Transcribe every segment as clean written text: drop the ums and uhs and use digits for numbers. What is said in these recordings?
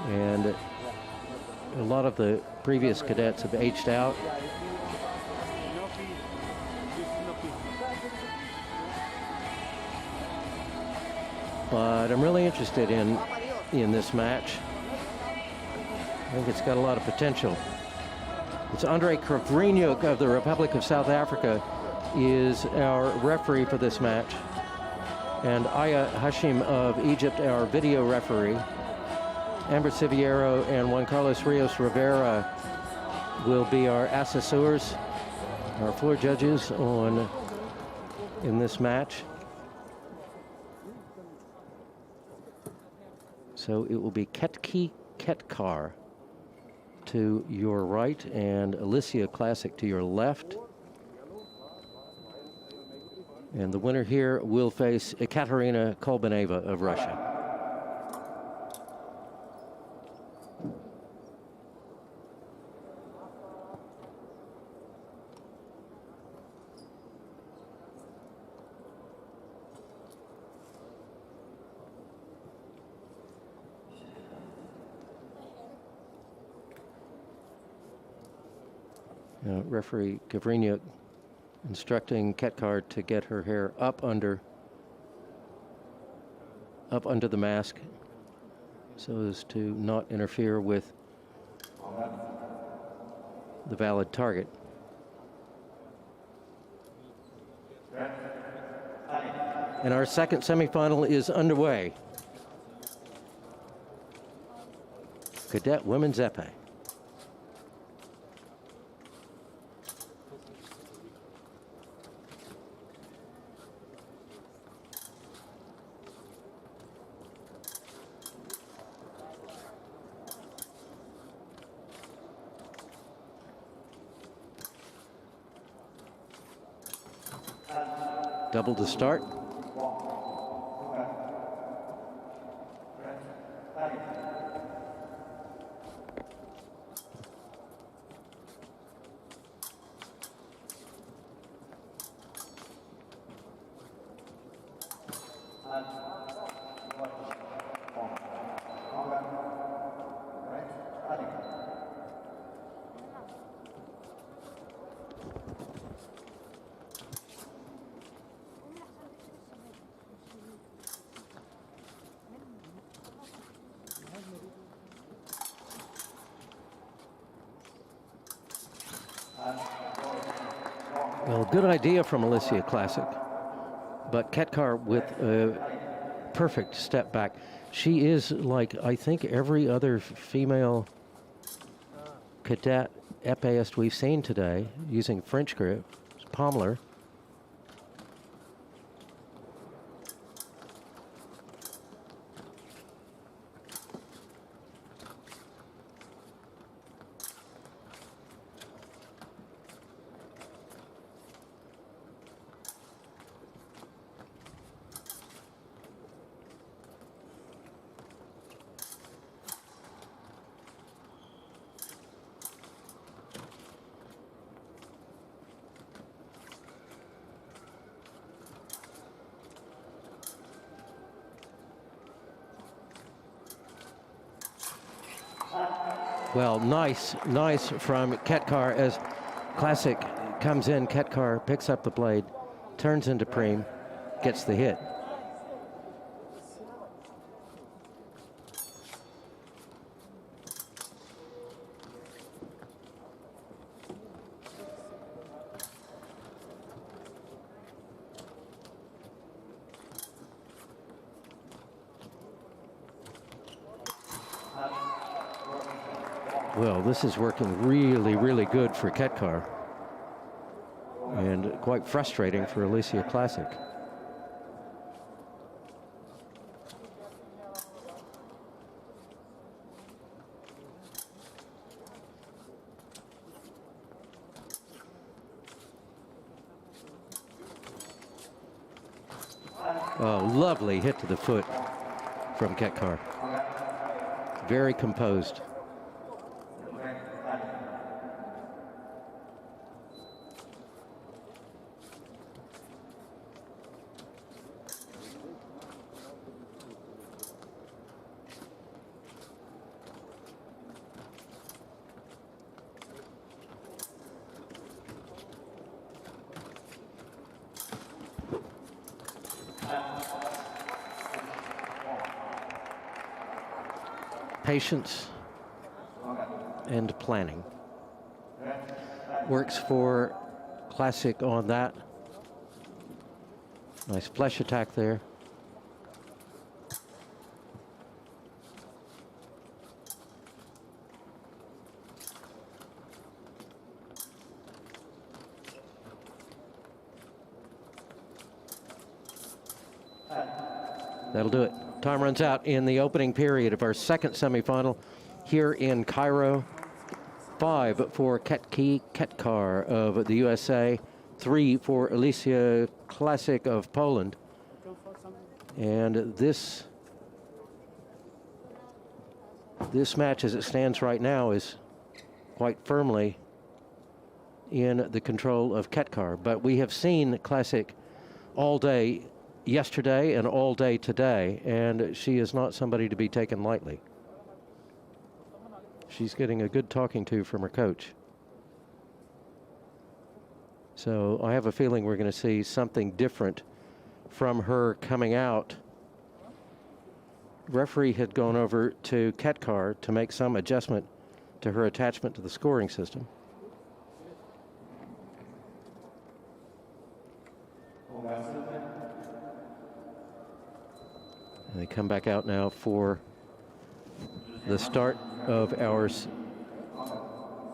And a lot of the previous cadets have aged out. But I'm really interested in this match. I think it's got a lot of potential. It's Andrei Kravrinyuk of the Republic of South Africa is our referee for this match. And Aya Hashim of Egypt, our video referee. Amber Siviero and Juan Carlos Rios Rivera will be our assessors, our floor judges in this match. So it will be Ketki Ketkar to your right and Alicja Klasik to your left. And the winner here will face Ekaterina Kolbaneva of Russia. Referee Kravrinyuk instructing Ketkar to get her hair up under the mask so as to not interfere with the valid target. And our second semifinal is underway. Cadet Women's Epee. Double to start. Well, good idea from Alicja Klasik, but Ketkar with a perfect step back. She is like, I think, every other female cadet epeist we've seen today using French grip, Pommler. Well, nice from Ketkar as Klasik comes in. Ketkar picks up the blade, turns into Preem, gets the hit. Well, this is working really, really good for Ketkar, and quite frustrating for Alicja Klasik. Oh, lovely hit to the foot from Ketkar. Very composed. patience and planning. Works for Klasik on that. Nice flush attack there. That'll do it. Time runs out in the opening period of our second semifinal here in Cairo. 5 for Ketki Ketkar of the USA, 3 for Alicja Klasik of Poland. And this match as it stands right now is quite firmly in the control of Ketkar. But we have seen Klasik all day yesterday and all day today, and she is not somebody to be taken lightly. She's getting a good talking to from her coach. So I have a feeling we're going to see something different from her coming out. Referee had gone over to Ketkar to make some adjustment to her attachment to the scoring system. And they come back out now for the start of our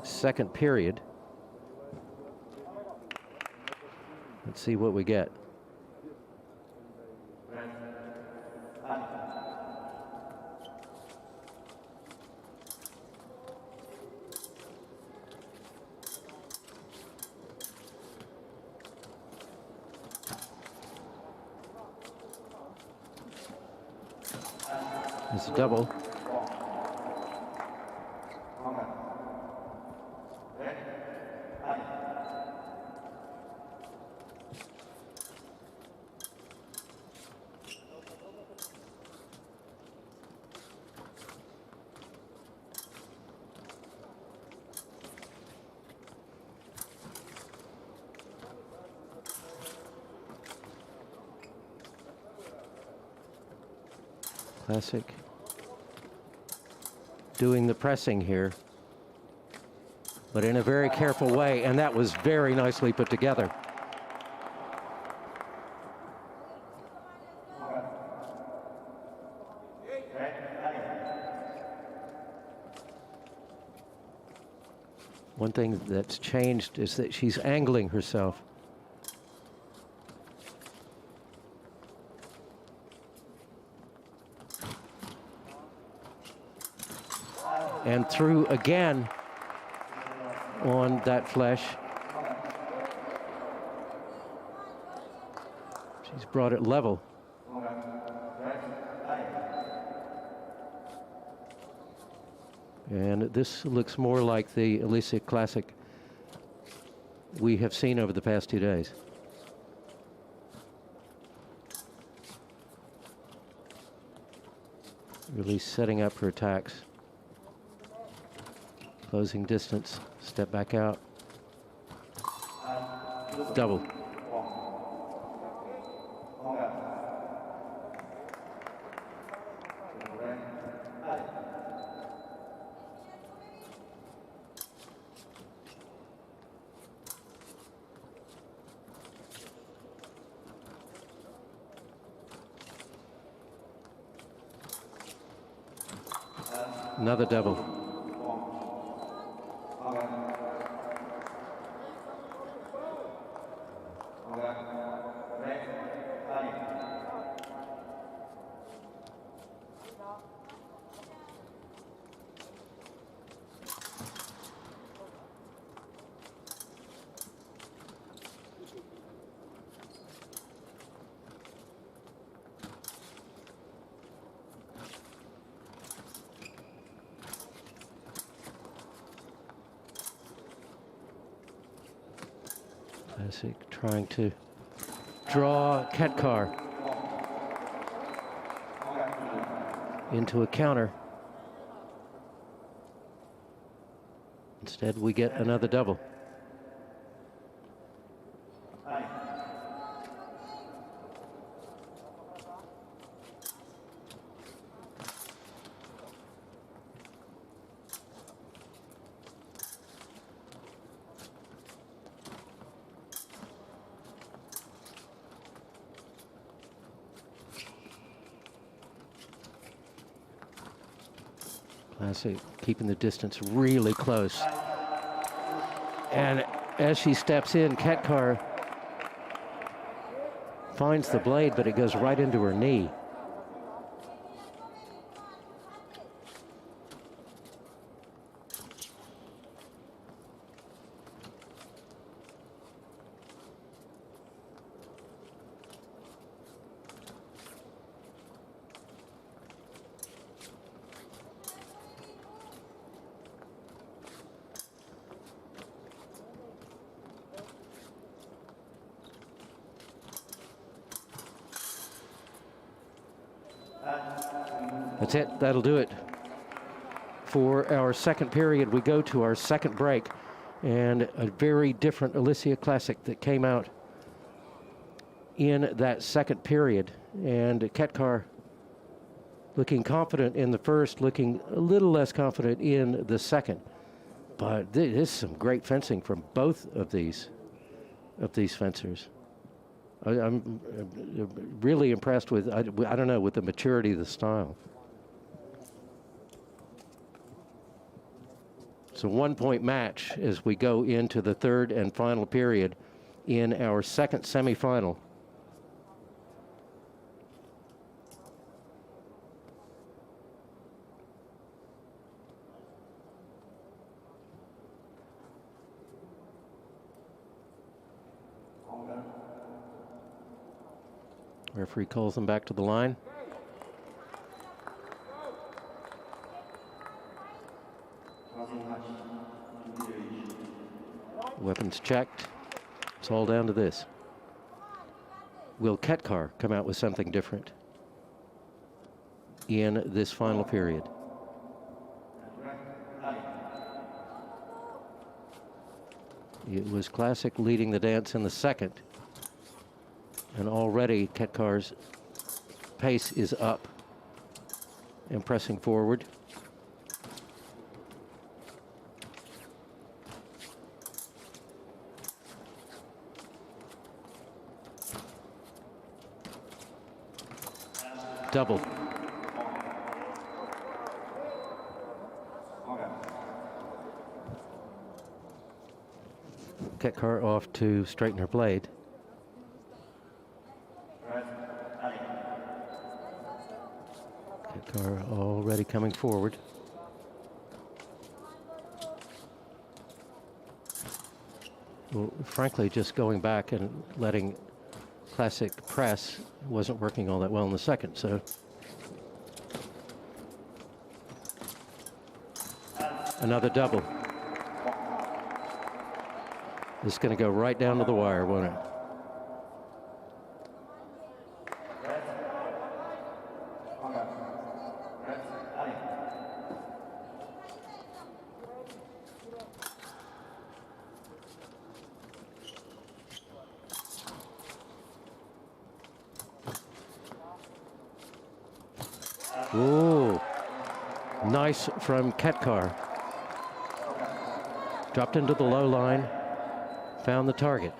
second period. Let's see what we get. It's a double. Klasik doing the pressing here, but in a very careful way, and that was very nicely put together. One thing that's changed is that she's angling herself. And through again on that flesh. She's brought it level. And this looks more like the Alicja Klasik we have seen over the past 2 days. Really setting up her attacks. Closing distance, step back out. Double. Another double. Klasik trying to draw Ketkar into a counter. Instead, we get another double. Klasik keeping the distance really close. And as she steps in, Ketkar finds the blade, but it goes right into her knee. That's it. That'll do it for our second period. We go to our second break, and a very different Alicja Klasik that came out in that second period. And Ketkar looking confident in the first, looking a little less confident in the second. But this is some great fencing from both of these fencers. I'm really impressed with, I don't know, with the maturity of the style. It's a 1-point match as we go into the third and final period in our second semifinal. Referee calls them back to the line. Weapons checked. It's all down to this. Will Ketkar come out with something different in this final period? It was Klasik leading the dance in the second. And already Ketkar's pace is up and pressing forward. Double. Ketkar off to straighten her blade. Ketkar already coming forward. Well, frankly, just going back and letting Klasik press wasn't working all that well in the second, so. Another double. This is going to go right down to the wire, won't it? Ooh, nice from Ketkar. Dropped into the low line, found the target.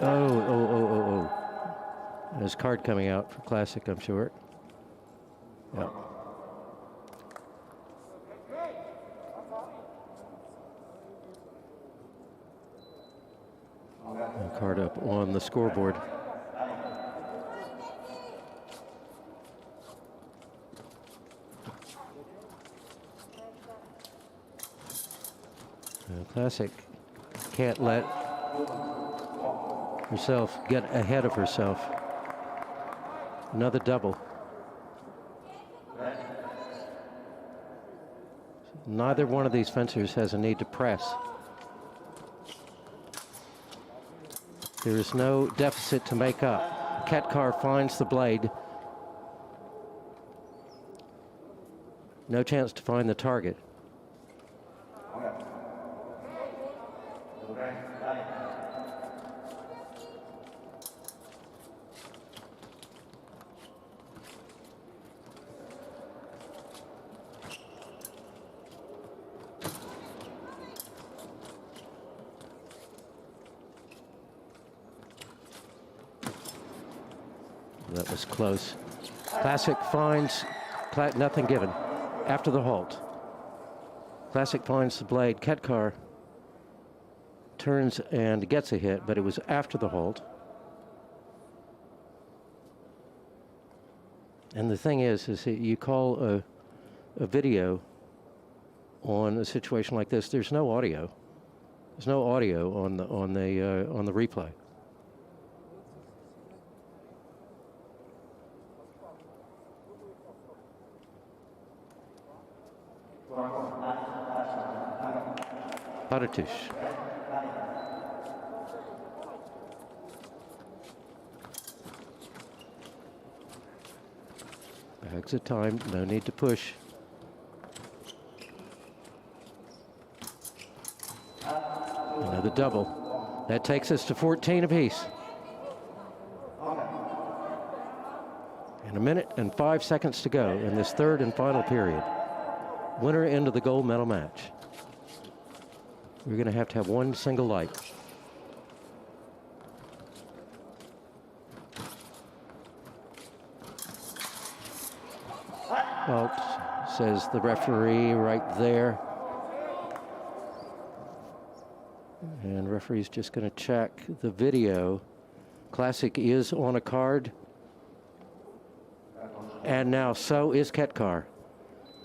Oh. There's a card coming out for Klasik, I'm sure. Yep. A card up on the scoreboard. Klasik can't let herself get ahead of herself. Another double. Neither one of these fencers has a need to press. There is no deficit to make up. Ketkar finds the blade. No chance to find the target. That was close. Klasik finds, nothing given, after the halt. Klasik finds the blade. Ketkar turns and gets a hit, but it was after the halt. And the thing is that you call a video on a situation like this. There's no audio. There's no audio on the replay. Paratush. Bags of time, no need to push. Another double. That takes us to 14 apiece. And 1 minute and 5 seconds to go in this third and final period. Winner into the gold medal match. We're going to have one single light. Well, says the referee right there. And referee's just going to check the video. Klasik is on a card. And now so is Ketkar.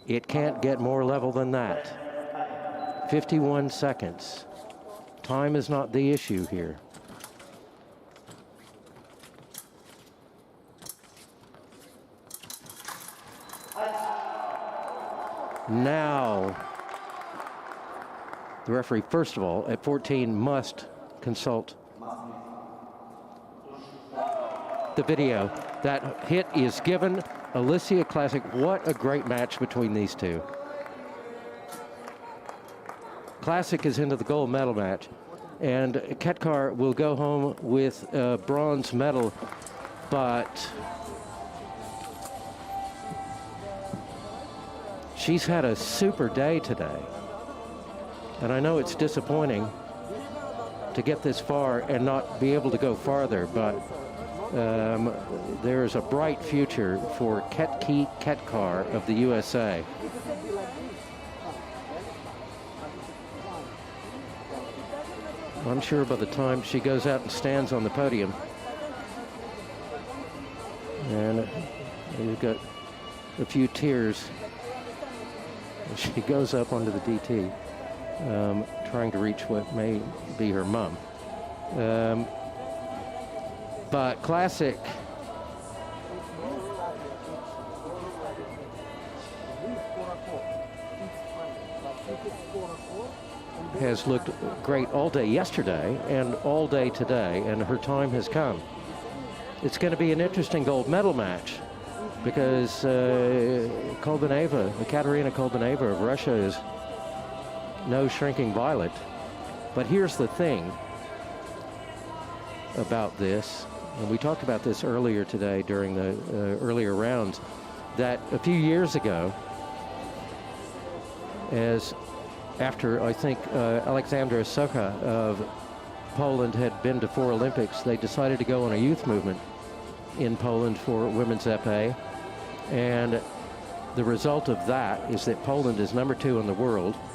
It can't get more level than that. 51 seconds. Time is not the issue here. Now, the referee, first of all, at 14, must consult the video. That hit is given. Alicja Klasik, what a great match between these two. Klasik is into the gold medal match, and Ketkar will go home with a bronze medal, but she's had a super day today. And I know it's disappointing to get this far and not be able to go farther, but there's a bright future for Ketki Ketkar of the USA. I'm sure by the time she goes out and stands on the podium, and we've got a few tears as she goes up onto the DT, trying to reach what may be her mom. But Klasik has looked great all day yesterday and all day today, and her time has come. It's going to be an interesting gold medal match because Katerina Kolbaneva of Russia is no shrinking violet. But here's the thing about this, and we talked about this earlier today during the earlier rounds, that a few years ago, after I think Aleksandra Socha of Poland had been to 4 Olympics, they decided to go on a youth movement in Poland for women's epee. And the result of that is that Poland is #2 in the world.